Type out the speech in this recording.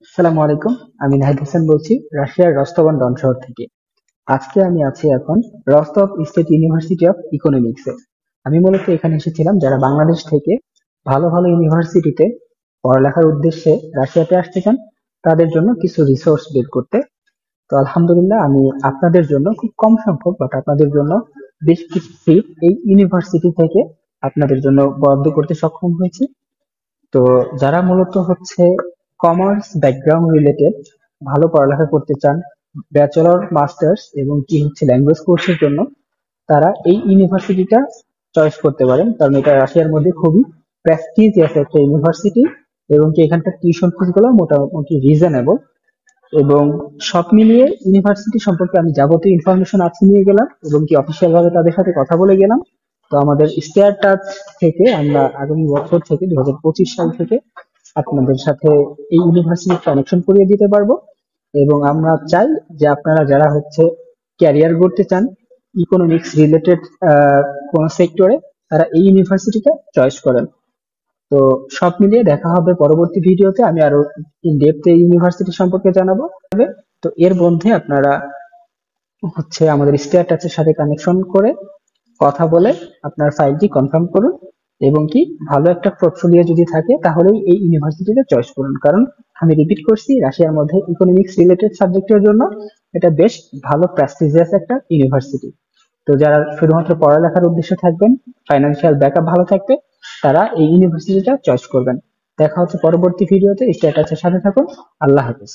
আসসালামু আলাইকুম। আমি নাহিদ হাসান বলছি রাশিয়ার রস্তভ অন ডন শহর থেকে। আজকে আমি আছি এখন রস্তভ স্টেট ইউনিভার্সিটি অফ ইকোনমিক্সে। আমি মূলত এখানে এসেছিলাম যারা বাংলাদেশ থেকে ভালো ভালো ইউনিভার্সিটিতে পড়ালেখার উদ্দেশ্যে রাশিয়াতে আসতে চান, তাদের জন্য কিছু রিসোর্স বের করতে। তো আলহামদুলিল্লাহ আমি আপনাদের জন্য খুব কম সংখ্যক বাট আপনাদের জন্য বেশ কিছু সিট এই ইউনিভার্সিটি থেকে আপনাদের জন্য বরাদ্দ করতে সক্ষম হয়েছি। তো যারা মূলত হচ্ছে কমার্স ব্যাকগ্রাউন্ড রিলেটেড ভালো পড়ালেখা করতে চান, ব্যাচেলর মাস্টার্স এবং কি হচ্ছে ল্যাঙ্গুয়েজ কোর্সের জন্য, তারা এই ইউনিভার্সিটিটা চয়েস করতে পারেন, কারণ এটা রাশিয়ার মধ্যে খুবই প্রেস্টিজিয়াস একটা ইউনিভার্সিটি এবং কি এখানকার টিউশন ফিস গুলো মোটামুটি রিজনেবল। এবং সব মিলিয়ে ইউনিভার্সিটি সম্পর্কে আমি যাবতীয় ইনফরমেশন আছে নিয়ে গেলাম এবং কি অফিসিয়াল ভাবে তাদের সাথে কথা বলে গেলাম। তো আমাদের স্টেয়ার টাচ থেকে আমরা আগামী বছর থেকে 2025 সাল থেকে আপনাদের সাথে এই ইউনিভার্সিটির কানেকশন করিয়ে দিতে পারবো। এবং আমরা চাই যে আপনারা যারা হচ্ছে ক্যারিয়ার গড়তে চান ইকোনমিক্স রিলেটেড কোন সেক্টরে, তারা এই ইউনিভার্সিটিটা চয়েস করেন। তো সব মিলিয়ে দেখা হবে পরবর্তী ভিডিওতে। আমি আরো ইন ডেপথ এই ইউনিভার্সিটি সম্পর্কে জানাবো। তো এর মধ্যে আপনারা হচ্ছে আমাদের স্টেয়ার টাচের সাথে কানেকশন করে কথা বলে আপনার ফাইলটি কনফার্ম করুন এবং কি ভালো একটা পোর্টফোলিও যদি থাকে তাহলেই এই ইউনিভার্সিটিটা চয়েস করুন, কারণ আমি রিপিট করছি রাশিয়ার মধ্যে ইকোনমিক্স রিলেটেড সাবজেক্টের জন্য এটা বেশ ভালো প্রেস্টিজিয়াস একটা ইউনিভার্সিটি। তো যারা শুধুমাত্র পড়ালেখার উদ্দেশ্যে থাকবেন, ফাইন্যান্সিয়াল ব্যাকআপ ভালো থাকবে, তারা এই ইউনিভার্সিটিটা চয়েস করবেন। দেখা হচ্ছে পরবর্তী ভিডিওতে। স্ট্যাটাসের সাথে থাকুন। আল্লাহ হাফেজ।